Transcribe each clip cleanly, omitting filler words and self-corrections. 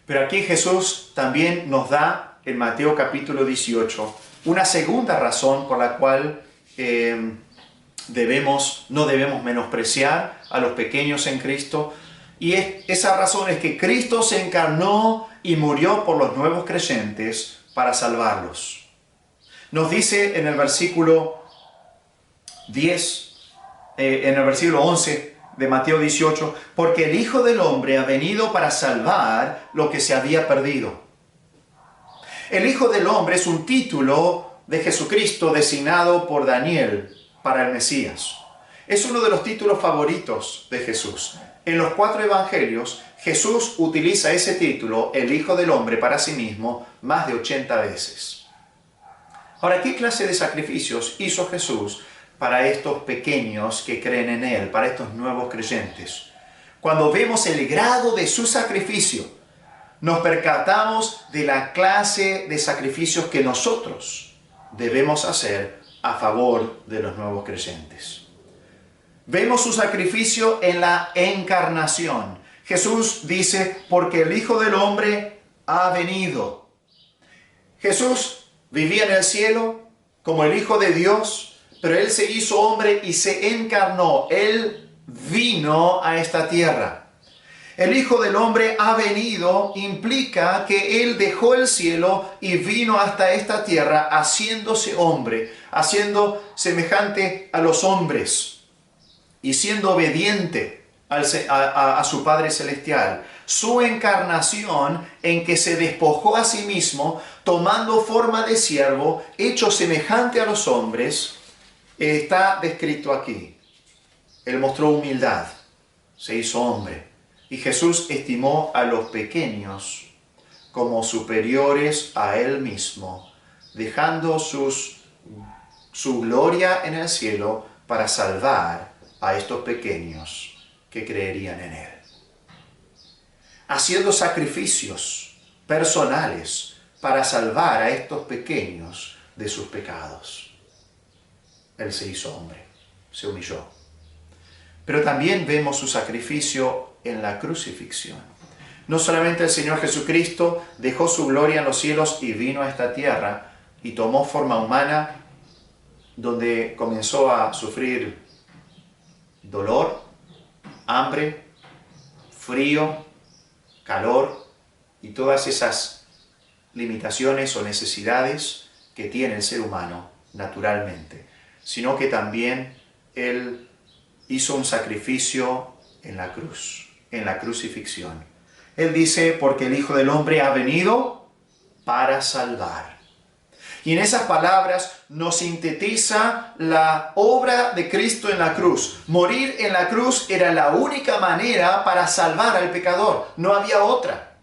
Pero aquí Jesús también nos da, en Mateo capítulo 18, una segunda razón por la cual no debemos menospreciar a los pequeños en Cristo. Y esa razón es que Cristo se encarnó y murió por los nuevos creyentes para salvarlos. Nos dice en el versículo 10, en el versículo 11 de Mateo 18, porque el Hijo del Hombre ha venido para salvar lo que se había perdido. El Hijo del Hombre es un título de Jesucristo designado por Daniel para el Mesías. Es uno de los títulos favoritos de Jesús. En los 4 evangelios, Jesús utiliza ese título, el Hijo del Hombre, para sí mismo más de 80 veces. Ahora, ¿qué clase de sacrificios hizo Jesús para estos pequeños que creen en Él, para estos nuevos creyentes? Cuando vemos el grado de su sacrificio, nos percatamos de la clase de sacrificios que nosotros debemos hacer a favor de los nuevos creyentes. Vemos su sacrificio en la encarnación. Jesús dice, porque el Hijo del Hombre ha venido. Jesús vivía en el cielo como el Hijo de Dios, pero Él se hizo hombre y se encarnó. Él vino a esta tierra. El Hijo del Hombre ha venido implica que Él dejó el cielo y vino hasta esta tierra haciéndose hombre, haciendo semejante a los hombres y siendo obediente a su Padre Celestial. Su encarnación, en que se despojó a sí mismo, tomando forma de siervo, hecho semejante a los hombres, está descrito aquí. Él mostró humildad, se hizo hombre. Y Jesús estimó a los pequeños como superiores a Él mismo, dejando su gloria en el cielo para salvar a estos pequeños que creerían en Él. Haciendo sacrificios personales para salvar a estos pequeños de sus pecados. Él se hizo hombre, se humilló. Pero también vemos su sacrificio en la crucifixión. No solamente el Señor Jesucristo dejó su gloria en los cielos y vino a esta tierra y tomó forma humana, donde comenzó a sufrir dolor, hambre, frío, calor y todas esas limitaciones o necesidades que tiene el ser humano naturalmente, sino que también Él hizo un sacrificio en la cruz, en la crucifixión. Él dice, porque el Hijo del Hombre ha venido para salvar. Y en esas palabras nos sintetiza la obra de Cristo en la cruz. Morir en la cruz era la única manera para salvar al pecador. No había otra.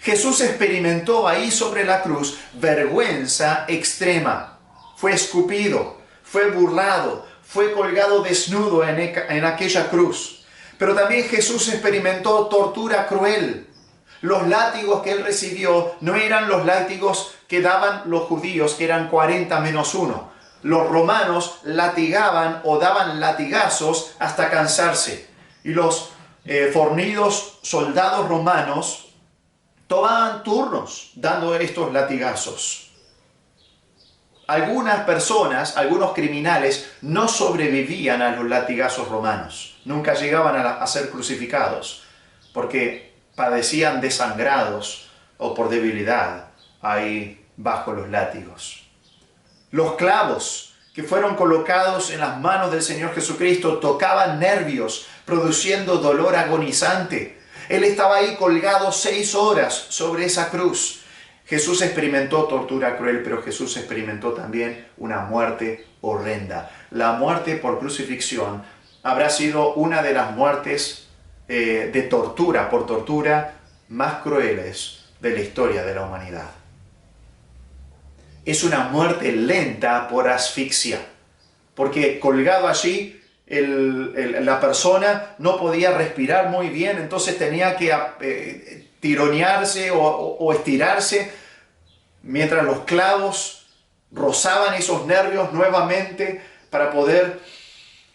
Jesús experimentó ahí sobre la cruz vergüenza extrema. Fue escupido, fue burlado, fue colgado desnudo en aquella cruz. Pero también Jesús experimentó tortura cruel. Los látigos que Él recibió no eran los látigos que daban los judíos, que eran 40 menos 1. Los romanos latigaban o daban latigazos hasta cansarse. Y los fornidos soldados romanos tomaban turnos dando estos latigazos. Algunas personas, algunos criminales, no sobrevivían a los latigazos romanos. Nunca llegaban a ser crucificados, porque padecían desangrados o por debilidad ahí bajo los látigos. Los clavos que fueron colocados en las manos del Señor Jesucristo tocaban nervios, produciendo dolor agonizante. Él estaba ahí colgado 6 horas sobre esa cruz. Jesús experimentó tortura cruel, pero Jesús experimentó también una muerte horrenda. La muerte por crucifixión habrá sido una de las muertes por tortura, más crueles de la historia de la humanidad. Es una muerte lenta por asfixia, porque colgado allí la persona no podía respirar muy bien, entonces tenía que tironearse o estirarse mientras los clavos rozaban esos nervios nuevamente para poder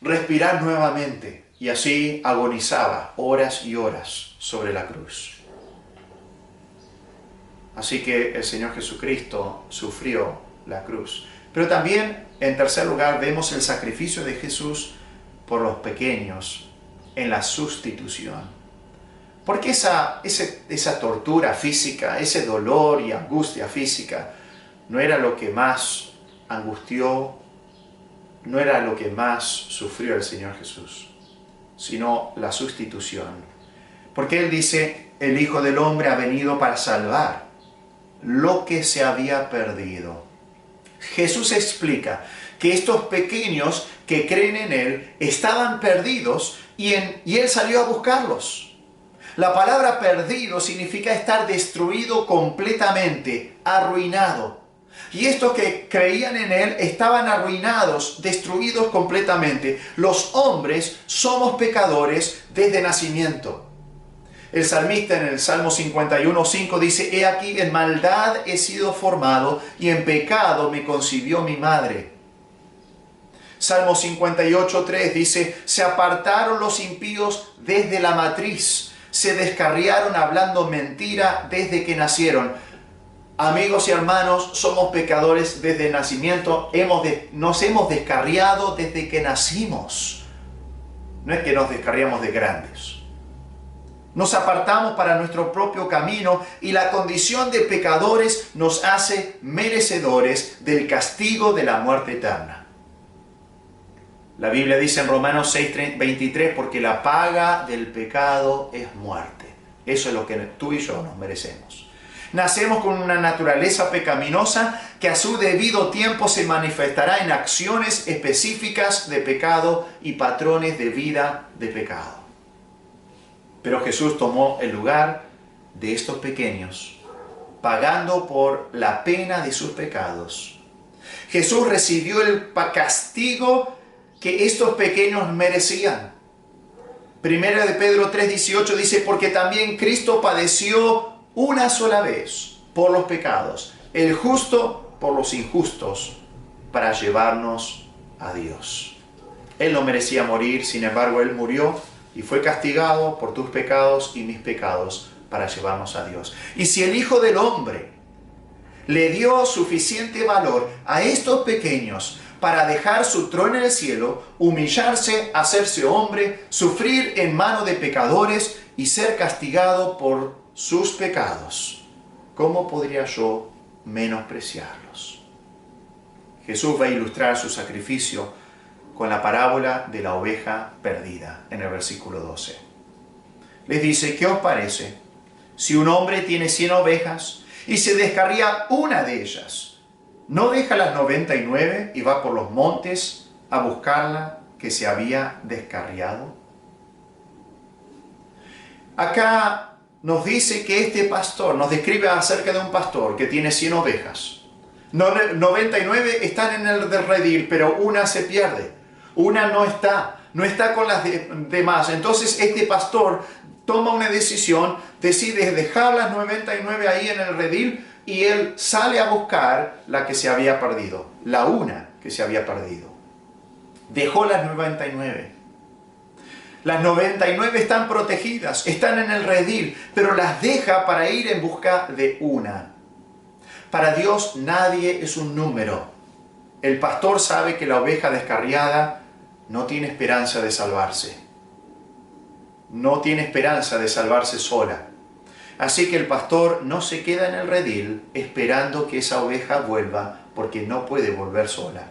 respirar nuevamente. Y así agonizaba horas y horas sobre la cruz. Así que el Señor Jesucristo sufrió la cruz. Pero también, en tercer lugar, vemos el sacrificio de Jesús por los pequeños en la sustitución. Porque esa tortura física, ese dolor y angustia física, no era lo que más angustió, no era lo que más sufrió el Señor Jesús, sino la sustitución. Porque Él dice, el Hijo del Hombre ha venido para salvar lo que se había perdido. Jesús explica que estos pequeños que creen en Él estaban perdidos y Él salió a buscarlos. La palabra perdido significa estar destruido completamente, arruinado. Y estos que creían en Él estaban arruinados, destruidos completamente. Los hombres somos pecadores desde nacimiento. El salmista en el Salmo 51:5 dice, he aquí en maldad he sido formado y en pecado me concibió mi madre. Salmo 58:3 dice, se apartaron los impíos desde la matriz, se descarriaron hablando mentira desde que nacieron. Amigos y hermanos, somos pecadores desde el nacimiento, nos hemos descarriado desde que nacimos. No es que nos descarriamos de grandes. Nos apartamos para nuestro propio camino y la condición de pecadores nos hace merecedores del castigo de la muerte eterna. La Biblia dice en Romanos 6:23, porque la paga del pecado es muerte. Eso es lo que tú y yo nos merecemos. Nacemos con una naturaleza pecaminosa que a su debido tiempo se manifestará en acciones específicas de pecado y patrones de vida de pecado. Pero Jesús tomó el lugar de estos pequeños, pagando por la pena de sus pecados. Jesús recibió el castigo que estos pequeños merecían. Primera de Pedro 3:18 dice, porque también Cristo padeció una sola vez por los pecados, el justo por los injustos, para llevarnos a Dios. Él no merecía morir, sin embargo, Él murió y fue castigado por tus pecados y mis pecados para llevarnos a Dios. Y si el Hijo del Hombre le dio suficiente valor a estos pequeños para dejar su trono en el cielo, humillarse, hacerse hombre, sufrir en mano de pecadores y ser castigado por sus pecados, ¿cómo podría yo menospreciarlos? Jesús va a ilustrar su sacrificio con la parábola de la oveja perdida en el versículo 12. Les dice, ¿qué os parece? Si un hombre tiene 100 ovejas y se descarría una de ellas, ¿no deja las 99 y va por los montes a buscarla que se había descarriado? Acá nos dice que este pastor, nos describe acerca de un pastor que tiene 100 ovejas. 99 están en el redil, pero una se pierde. Una no está con las demás. Entonces este pastor toma una decisión, decide dejar las 99 ahí en el redil y él sale a buscar la que se había perdido, la una que se había perdido. Dejó las 99. Las 99 están protegidas, están en el redil, pero las deja para ir en busca de una. Para Dios nadie es un número. El pastor sabe que la oveja descarriada no tiene esperanza de salvarse. No tiene esperanza de salvarse sola. Así que el pastor no se queda en el redil esperando que esa oveja vuelva, porque no puede volver sola.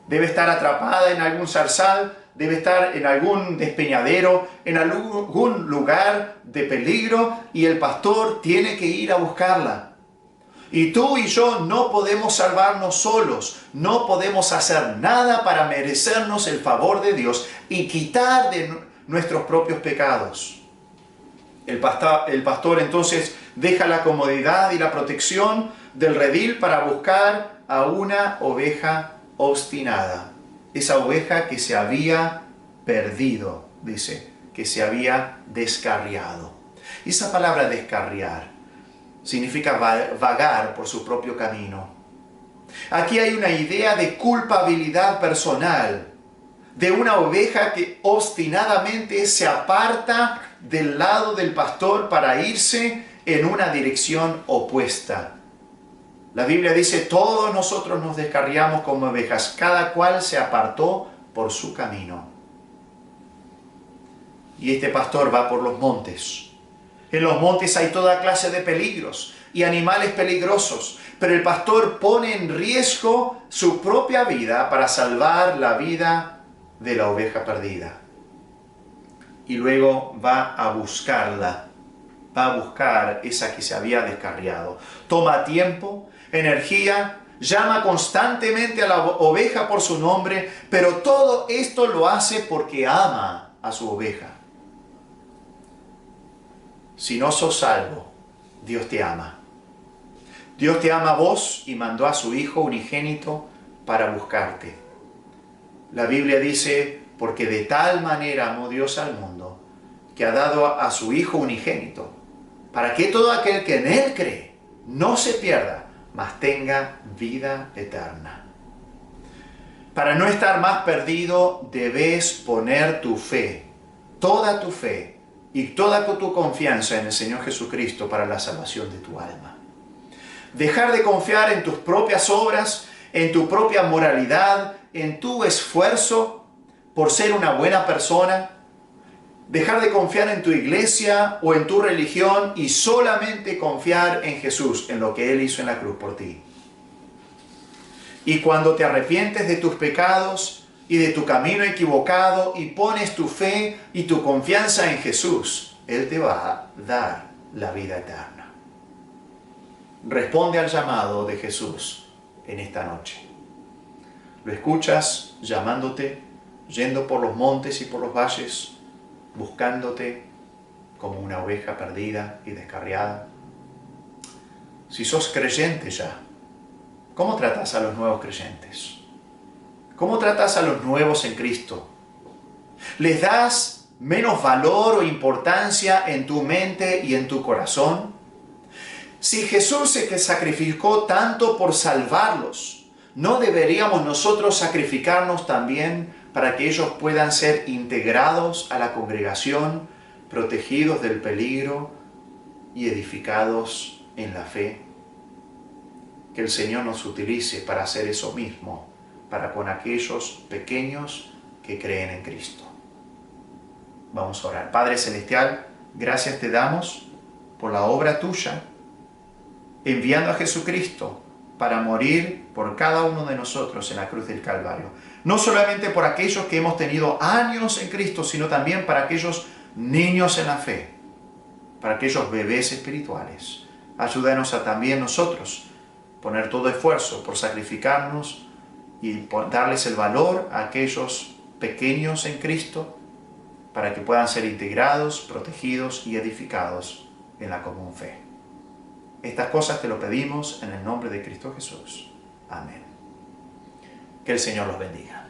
Debe estar atrapada en algún zarzal, debe estar en algún despeñadero, en algún lugar de peligro, y el pastor tiene que ir a buscarla. Y tú y yo no podemos salvarnos solos, no podemos hacer nada para merecernos el favor de Dios y quitar de nuestros propios pecados. El pastor entonces deja la comodidad y la protección del redil para buscar a una oveja obstinada. Esa oveja que se había perdido, dice, que se había descarriado. Y esa palabra descarriar significa vagar por su propio camino. Aquí hay una idea de culpabilidad personal, de una oveja que obstinadamente se aparta del lado del pastor para irse en una dirección opuesta. La Biblia dice, todos nosotros nos descarriamos como ovejas, cada cual se apartó por su camino. Y este pastor va por los montes. En los montes hay toda clase de peligros y animales peligrosos, pero el pastor pone en riesgo su propia vida para salvar la vida de la oveja perdida. Y luego va a buscarla, va a buscar esa que se había descarriado. Toma tiempo, energía, llama constantemente a la oveja por su nombre, pero todo esto lo hace porque ama a su oveja. Si no sos salvo, Dios te ama. Dios te ama a vos y mandó a su Hijo unigénito para buscarte. La Biblia dice, porque de tal manera amó Dios al mundo, que ha dado a su Hijo unigénito, para que todo aquel que en Él cree no se pierda, mas tenga vida eterna. Para no estar más perdido, debes poner tu fe, toda tu fe, y toda tu confianza en el Señor Jesucristo para la salvación de tu alma. Dejar de confiar en tus propias obras, en tu propia moralidad, en tu esfuerzo por ser una buena persona. Dejar de confiar en tu iglesia o en tu religión y solamente confiar en Jesús, en lo que Él hizo en la cruz por ti. Y cuando te arrepientes de tus pecados y de tu camino equivocado y pones tu fe y tu confianza en Jesús, Él te va a dar la vida eterna. Responde al llamado de Jesús en esta noche. Lo escuchas llamándote, yendo por los montes y por los valles, buscándote como una oveja perdida y descarriada. Si sos creyente ya, ¿cómo tratas a los nuevos creyentes? ¿Cómo tratas a los nuevos en Cristo? ¿Les das menos valor o importancia en tu mente y en tu corazón? Si Jesús se sacrificó tanto por salvarlos, ¿no deberíamos nosotros sacrificarnos también para que ellos puedan ser integrados a la congregación, protegidos del peligro y edificados en la fe? Que el Señor nos utilice para hacer eso mismo, para con aquellos pequeños que creen en Cristo. Vamos a orar. Padre Celestial, gracias te damos por la obra tuya, enviando a Jesucristo para morir por cada uno de nosotros en la cruz del Calvario. No solamente por aquellos que hemos tenido años en Cristo, sino también para aquellos niños en la fe, para aquellos bebés espirituales. Ayúdanos a también nosotros poner todo esfuerzo por sacrificarnos y por darles el valor a aquellos pequeños en Cristo para que puedan ser integrados, protegidos y edificados en la común fe. Estas cosas te lo pedimos en el nombre de Cristo Jesús. Amén. Que el Señor los bendiga.